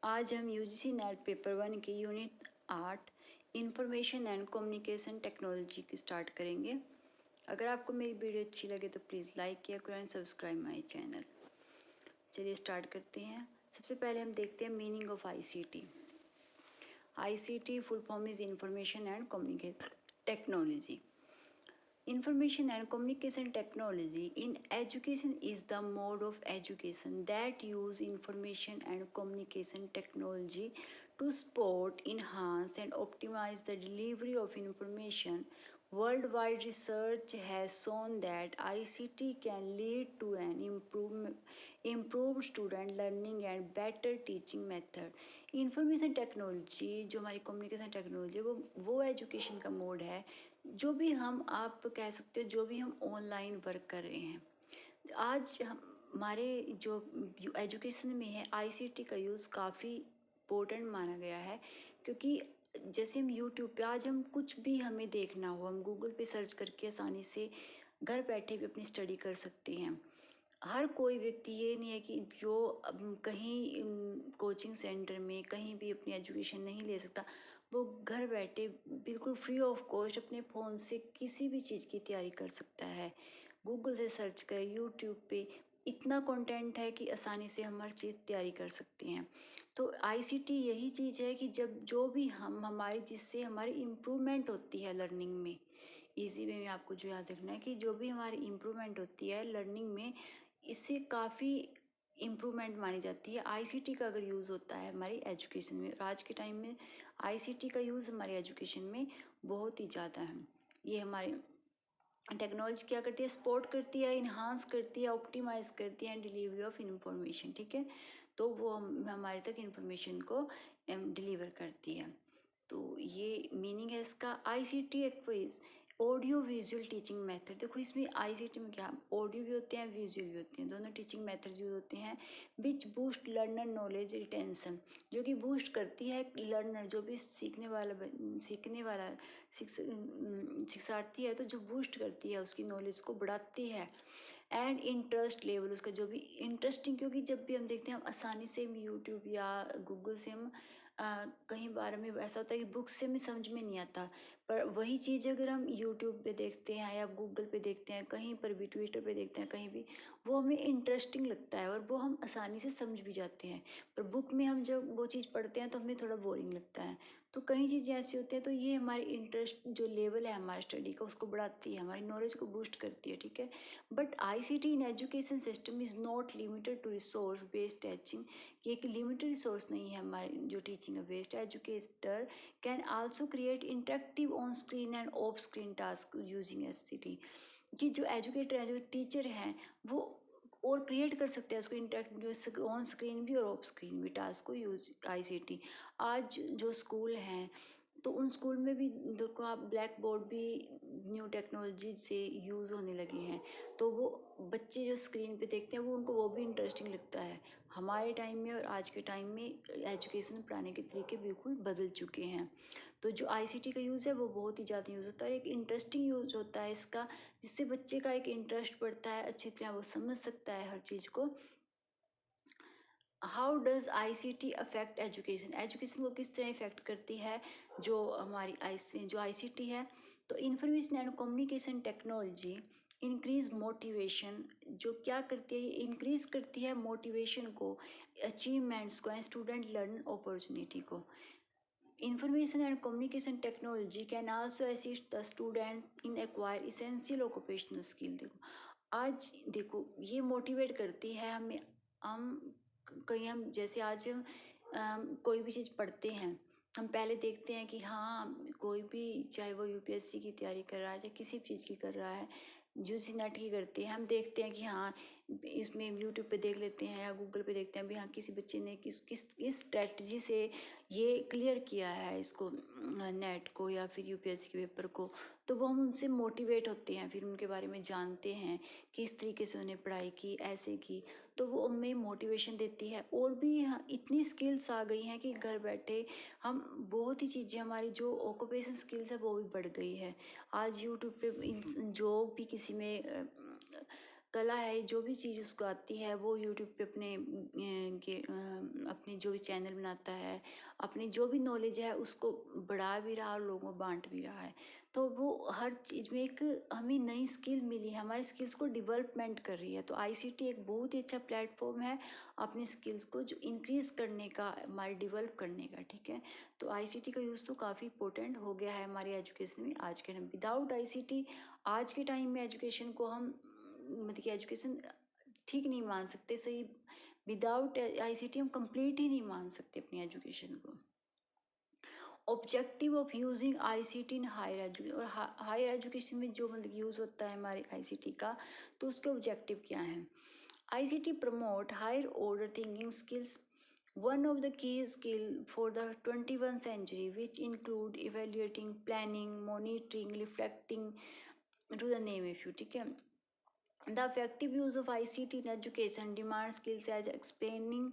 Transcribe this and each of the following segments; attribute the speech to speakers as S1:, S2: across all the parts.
S1: आज हम UGC net paper 1 की unit 8 information and communication technology की स्टार्ट करेंगे। अगर आपको मेरी वीडियो अच्छी लगे तो प्लीज़ लाइक किया करें एंड सब्सक्राइब माय चैनल। चलिए स्टार्ट करते हैं। सबसे पहले हम देखते हैं meaning of ICT. ICT full form is information and communication technology. Information and communication technology in education is the mode of education that use information and communication technology to support, enhance, and optimize the delivery of information. Worldwide research has shown that ICT can lead to an improved student learning and better teaching method. Information technology जो हमारी communication technology वो education का mode है जो भी हम आप कह सकते हो जो भी हम ऑनलाइन वर्क कर रहे हैं। आज हमारे जो एजुकेशन में है आईसीटी का यूज़ काफ़ी इम्पोर्टेंट माना गया है, क्योंकि जैसे हम यूट्यूब पे आज हम कुछ भी हमें देखना हो हम गूगल पे सर्च करके आसानी से घर बैठे भी अपनी स्टडी कर सकते हैं। हर कोई व्यक्ति ये नहीं है कि जो कहीं कोचिंग सेंटर में कहीं भी अपनी एजुकेशन नहीं ले सकता, वो घर बैठे बिल्कुल फ्री ऑफ कॉस्ट अपने फ़ोन से किसी भी चीज़ की तैयारी कर सकता है। गूगल से सर्च करें, यूट्यूब पे इतना कंटेंट है कि आसानी से हम हर चीज़ तैयारी कर सकते हैं। तो आईसीटी यही चीज़ है कि जब जो भी हम हमारी जिससे हमारी इम्प्रूवमेंट होती है लर्निंग में, इजी वे में आपको जो याद रखना है कि जो भी हमारी इम्प्रूवमेंट होती है लर्निंग में, इससे काफ़ी इम्प्रूवमेंट मानी जाती है। आईसीटी का अगर यूज़ होता है हमारी एजुकेशन में, और आज के टाइम में आईसीटी का यूज़ हमारे एजुकेशन में बहुत ही ज़्यादा है। ये हमारी टेक्नोलॉजी क्या करती है, सपोर्ट करती है, इन्हांस करती है, ऑप्टिमाइज़ करती है एंड डिलीवरी ऑफ इंफॉर्मेशन, ठीक है। तो वो हमारे तक इंफॉर्मेशन को डिलीवर करती है। तो ये मीनिंग है इसका। आईसीटी एक ऑडियो विजुअल टीचिंग मेथड। देखो इसमें आईसीटी में क्या ऑडियो भी होते हैं विजुअल भी होते हैं, दोनों टीचिंग मेथड यूज होते हैं। विच बूस्ट लर्नर नॉलेज रिटेंशन, जो कि बूस्ट करती है लर्नर जो भी सीखने वाला शिक्षार्थी है, तो जो बूस्ट करती है उसकी नॉलेज को बढ़ाती है। एंड इंटरेस्ट लेवल उसका जो भी इंटरेस्टिंग, क्योंकि जब भी हम देखते हैं हम आसानी से हम यूट्यूब या गूगल से हम कई बार हमें ऐसा होता है कि बुक से हमें समझ में नहीं आता, पर वही चीज़ अगर हम यूट्यूब पे देखते हैं या गूगल पे देखते हैं, कहीं पर भी ट्विटर पे देखते हैं, कहीं भी वो हमें इंटरेस्टिंग लगता है और वो हम आसानी से समझ भी जाते हैं। पर बुक में हम जब वो चीज़ पढ़ते हैं तो हमें थोड़ा बोरिंग लगता है। तो कई चीज़ें ऐसी होती हैं, तो ये हमारी इंटरेस्ट जो लेवल है हमारे स्टडी का उसको बढ़ाती है, हमारी नॉलेज को बूस्ट करती है, ठीक है। But ICT in education system is not limited to resource based teaching. ये एक लिमिटेड रिसोर्स नहीं है हमारे जो टीचिंग है based. Educator can also create interactive on screen and off screen task using SCT. कि जो एजुकेटर हैं जो टीचर हैं वो और क्रिएट कर सकते हैं उसको इंटरेक्ट जो ऑन स्क्रीन भी और ऑफ स्क्रीन भी टास्क को यूज आईसीटी। आज जो स्कूल हैं तो उन स्कूल में भी देखो आप ब्लैक बोर्ड भी न्यू टेक्नोलॉजी से यूज़ होने लगे हैं, तो वो बच्चे जो स्क्रीन पे देखते हैं वो उनको वो भी इंटरेस्टिंग लगता है। हमारे टाइम में और आज के टाइम में एजुकेशन पढ़ाने के तरीके बिल्कुल बदल चुके हैं। तो जो आईसीटी का यूज़ है वो बहुत ही ज़्यादा यूज़ होता है, एक इंटरेस्टिंग यूज़ होता है इसका, जिससे बच्चे का एक इंटरेस्ट बढ़ता है, अच्छी तरह वो समझ सकता है हर चीज़ को। How does ICT affect education, education को किस तरह इफेक्ट करती है जो हमारी जो आईसीटी है। तो information and communication technology increase motivation, जो क्या करती है इंक्रीज करती है मोटिवेशन को, अचीवमेंट्स को एंड स्टूडेंट लर्न अपॉर्चुनिटी को। Information and communication technology can also assist the students in acquire essential occupational skill. देखो आज देखो ये मोटिवेट करती है हमें। हम कहीं हम जैसे आज कोई भी चीज़ पढ़ते हैं, हम पहले देखते हैं कि हाँ कोई भी चाहे वो यूपीएससी की तैयारी कर रहा है चाहे किसी भी चीज़ की कर रहा है, यूजी नेट की करते हैं, हम देखते हैं कि हाँ इसमें यूट्यूब पे देख लेते हैं या गूगल पे देखते हैं भी हाँ किसी बच्चे ने किस स्ट्रेटजी से ये क्लियर किया है इसको नेट को या फिर यूपीएससी के पेपर को। तो वो हम उनसे मोटिवेट होते हैं, फिर उनके बारे में जानते हैं कि इस तरीके से उन्हें पढ़ाई की ऐसे की, तो वो उनमें मोटिवेशन देती है। और भी इतनी स्किल्स आ गई हैं कि घर बैठे हम बहुत ही चीज़ें हमारी जो ऑक्यूपेशन स्किल्स है वो भी बढ़ गई है। आज यूट्यूब पे जो भी किसी में कला है, जो भी चीज़ उसको आती है वो यूट्यूब पे अपने जो भी चैनल बनाता है, अपनी जो भी नॉलेज है उसको बढ़ा भी रहा और लोगों को बांट भी रहा है। तो वो हर चीज़ में एक हमें नई स्किल मिली है, हमारे स्किल्स को डेवलपमेंट कर रही है। तो आईसीटी एक बहुत ही अच्छा प्लेटफॉर्म है अपनी स्किल्स को जो इंक्रीज़ करने का, हमारे डेवलप करने का, ठीक है। तो आईसीटी का यूज़ तो काफ़ी इंपॉर्टेंट हो गया है हमारी एजुकेशन में आज के टाइम। विदाउट आईसीटी आज के टाइम में एजुकेशन को हम मतलब कि एजुकेशन ठीक नहीं मान सकते, सही। विदाउट आईसीटी हम कंप्लीट ही नहीं मान सकते अपनी एजुकेशन को। Objective of using ICT in higher education, और हायर एजुकेशन में जो मतलब यूज़ होता है हमारे आईसीटी का, तो उसके ऑब्जेक्टिव क्या हैं। ICT promote higher order thinking skills, one of the key skill for the 21st century, which include evaluating, planning, monitoring, reflecting, to the name a few, ठीक है। The effective use of ICT in education demands skills as explaining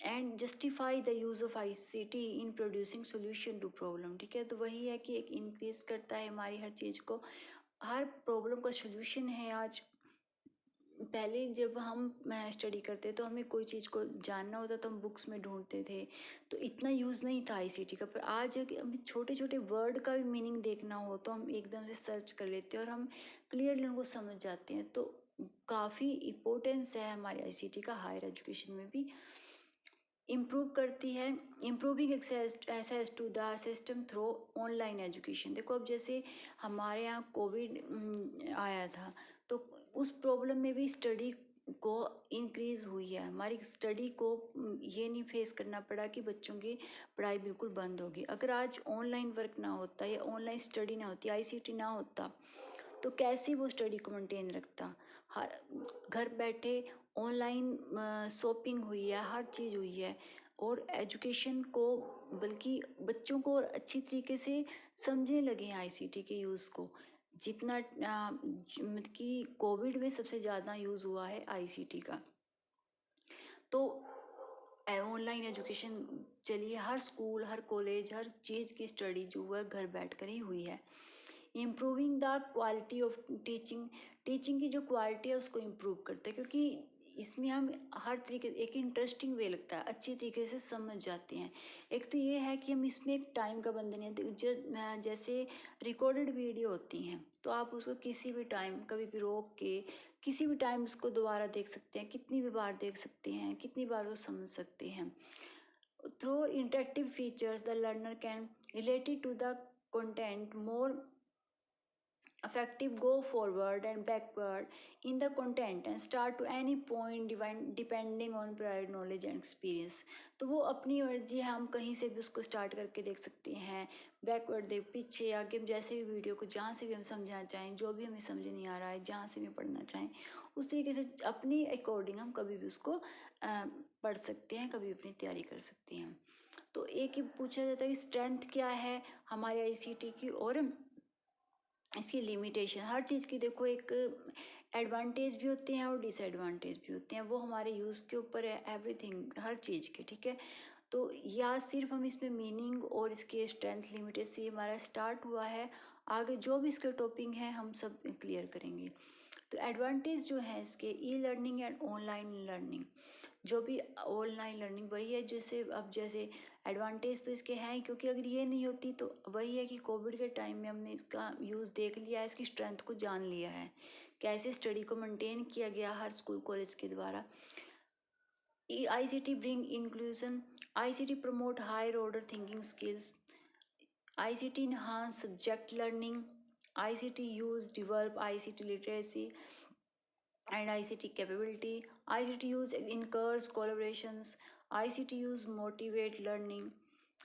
S1: and justify the use of ICT in producing solution to problem, ठीक है। तो वही है कि एक increase करता है हमारी हर चीज़ को, हर प्रॉब्लम का सोल्यूशन है आज। पहले जब हम स्टडी करते तो हमें कोई चीज़ को जानना होता तो हम बुक्स में ढूंढते थे, तो इतना यूज़ नहीं था आईसीटी का। पर आज अगर हमें छोटे छोटे वर्ड का भी मीनिंग देखना हो तो हम एकदम से सर्च कर लेते हैं और हम क्लियरली उनको समझ जाते हैं। तो काफ़ी इम्पोर्टेंस है हमारे आईसीटी का हायर एजुकेशन में भी। इम्प्रूव करती है, improving access to the system through online education. देखो अब जैसे हमारे यहाँ कोविड आया था, तो उस प्रॉब्लम में भी स्टडी को इंक्रीज़ हुई है, हमारी स्टडी को ये नहीं फेस करना पड़ा कि बच्चों की पढ़ाई बिल्कुल बंद होगी। अगर आज ऑनलाइन वर्क ना होता या ऑनलाइन स्टडी ना होती, आईसीटी ना होता, तो कैसे वो स्टडी को मेंटेन रखता। हर घर बैठे ऑनलाइन शॉपिंग हुई है, हर चीज़ हुई है, और एजुकेशन को बल्कि बच्चों को और अच्छी तरीके से समझने लगे हैं आईसीटी के यूज़ को। जितना मतलब कि कोविड में सबसे ज़्यादा यूज़ हुआ है आईसीटी का। तो ऑनलाइन एजुकेशन चलिए, हर स्कूल, हर कॉलेज, हर चीज़ की स्टडी जो है घर बैठ कर ही हुई है। Improving the quality of teaching, teaching की जो क्वालिटी है उसको इम्प्रूव करते हैं, क्योंकि इसमें हम हर तरीके एक इंटरेस्टिंग वे लगता है, अच्छी तरीके से समझ जाते हैं। एक तो ये है कि हम इसमें एक टाइम का बंधन है, जैसे रिकॉर्डेड वीडियो होती हैं तो आप उसको किसी भी टाइम कभी भी रोक के किसी भी टाइम उसको दोबारा देख सकते हैं, कितनी भी बार देख सकते हैं, कितनी बार वो समझ सकते हैं। Through interactive features the learner can related to the content more effective, go forward and backward in the content and start to any point depending on prior knowledge and experience। तो वो अपनी मर्जी है, हम कहीं से भी उसको स्टार्ट करके देख सकते हैं, बैकवर्ड देख, पीछे आगे, हम जैसे भी वीडियो को जहाँ से भी हम समझना चाहें, जो भी हमें समझ नहीं आ रहा है, जहाँ से भी पढ़ना चाहें, उस तरीके से अपनी अकॉर्डिंग हम कभी भी उसको पढ़ सकते हैं, कभी अपनी तैयारी कर सकते हैं। तो एक ही पूछा जाता है कि स्ट्रेंथ क्या है हमारे आईसीटी की और इसकी लिमिटेशन। हर चीज़ की देखो एक एडवांटेज भी होते हैं और डिसएडवांटेज भी होते हैं, वो हमारे यूज़ के ऊपर है, एवरीथिंग, हर चीज़ के, ठीक है। तो या सिर्फ हम इसमें मीनिंग और इसके स्ट्रेंथ लिमिटेड से हमारा स्टार्ट हुआ है, आगे जो भी इसके टॉपिक हैं हम सब क्लियर करेंगे। तो एडवांटेज जो है इसके, e learning and online learning, जो भी ऑनलाइन लर्निंग वही है। जैसे अब जैसे एडवांटेज तो इसके हैं, क्योंकि अगर ये नहीं होती तो वही है कि कोविड के टाइम में हमने इसका यूज़ देख लिया है, इसकी स्ट्रेंथ को जान लिया है, कैसे स्टडी को मेंटेन किया गया हर स्कूल कॉलेज के द्वारा। ICT bring inclusion, ICT promote higher order thinking skills, ICT enhance subject learning, ICT use develop ICT literacy and ICT capability, ICT use encourage collaborations, ICT use motivate learning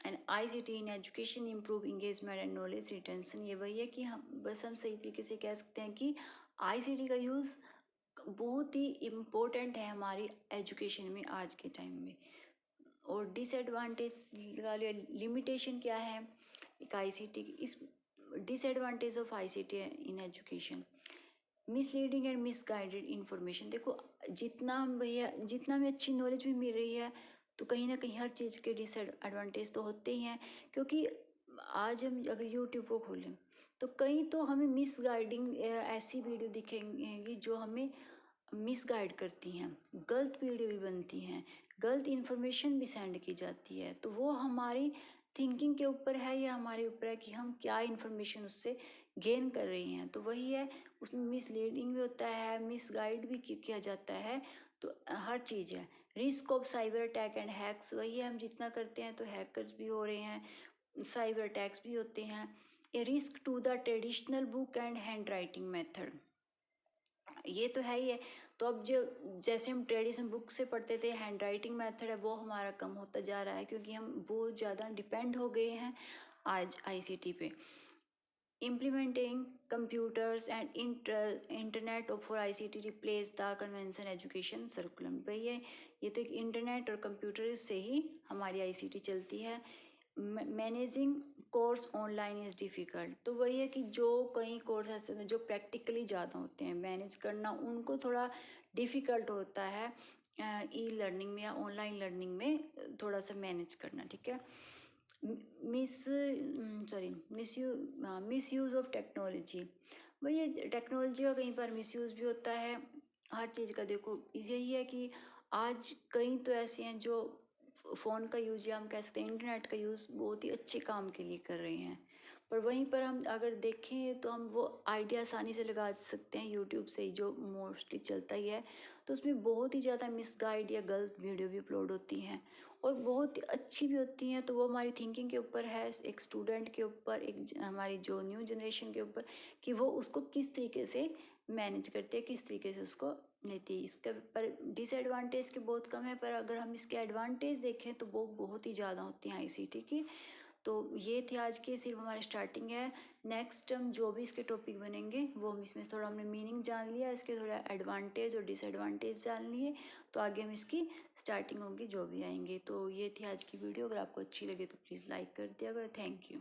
S1: and ICT in education improve engagement and knowledge retention। ये वही है कि हम बस हम सही तरीके से कह सकते हैं कि ICT का यूज़ बहुत ही इम्पोर्टेंट है हमारी एजुकेशन में आज के टाइम में। और डिसएडवांटेज का लिमिटेशन क्या है एक आईसीटी की, इस disadvantage of ICT in education, misleading and misguided information. देखो जितना हम भैया जितना हमें अच्छी नॉलेज भी मिल रही है, तो कहीं ना कहीं हर चीज़ के डिसएडवांटेज तो होते ही हैं। क्योंकि आज हम अगर यूट्यूब को खोलें तो कहीं तो हमें मिसगाइडिंग ऐसी वीडियो दिखेंगी जो हमें मिसगाइड करती हैं, गलत वीडियो भी बनती हैं, गलत इन्फॉर्मेशन भी सेंड की जाती है। तो वो हमारी थिंकिंग के ऊपर है या हमारे ऊपर है कि हम क्या इन्फॉर्मेशन उससे गेन कर रही हैं। तो वही है, उसमें मिसलीडिंग भी होता है, मिसगाइड भी किया जाता है। तो हर चीज़ है। Risk of cyber attack and hacks, वही है, हम जितना करते हैं तो हैकर्स भी हो रहे हैं, साइबर अटैक्स भी होते हैं। A risk to the traditional book and hand writing method, ये तो है ही है। तो अब जो जैसे हम ट्रेडिशनल बुक से पढ़ते थे, हैंड राइटिंग मेथड है वो हमारा कम होता जा रहा है, क्योंकि हम बहुत ज़्यादा डिपेंड हो गए हैं आज आईसीटी पे। Implementing computers and internet for ICT replace the convention education curriculum, भाई ये तो एक इंटरनेट और कंप्यूटर से ही हमारी आईसीटी चलती है। Managing course online is difficult, तो वही है कि जो कई कोर्स ऐसे होते हैं जो प्रैक्टिकली ज़्यादा होते हैं, मैनेज करना उनको थोड़ा डिफ़िकल्ट होता है ई लर्निंग में या ऑनलाइन लर्निंग में थोड़ा सा मैनेज करना। ठीक है। मिस यूज़ ऑफ टेक्नोलॉजी, वही टेक्नोलॉजी का कहीं पर मिस यूज़ भी होता है। हर चीज़ का देखो यही है कि आज कई तो ऐसे हैं जो फ़ोन का यूज़ या हम कह सकते हैं इंटरनेट का यूज़ बहुत ही अच्छे काम के लिए कर रहे हैं, पर वहीं पर हम अगर देखें तो हम वो आइडिया आसानी से लगा सकते हैं यूट्यूब से ही, जो मोस्टली चलता ही है। तो उसमें बहुत ही ज़्यादा मिसगाइड या गलत वीडियो भी अपलोड होती हैं और बहुत ही अच्छी भी होती हैं। तो वो हमारी थिंकिंग के ऊपर है, एक स्टूडेंट के ऊपर, हमारी जो न्यू जनरेशन के ऊपर, कि वो उसको किस तरीके से मैनेज करते हैं, किस तरीके से उसको लेती है। इसका पर डिसएडवांटेज के बहुत कम है, पर अगर हम इसके एडवांटेज देखें तो वो बहुत ही ज़्यादा होती हैं आईसीटी की। तो ये थे आज के, सिर्फ हमारी स्टार्टिंग है। नेक्स्ट हम जो भी इसके टॉपिक बनेंगे वो हम इसमें थोड़ा हमने मीनिंग जान लिया, इसके थोड़ा एडवांटेज और डिसएडवांटेज जान लिए, तो आगे हम इसकी स्टार्टिंग होंगी जो भी आएंगे। तो ये थी आज की वीडियो, अगर आपको अच्छी लगे तो प्लीज़ लाइक कर दिया करो। Thank you.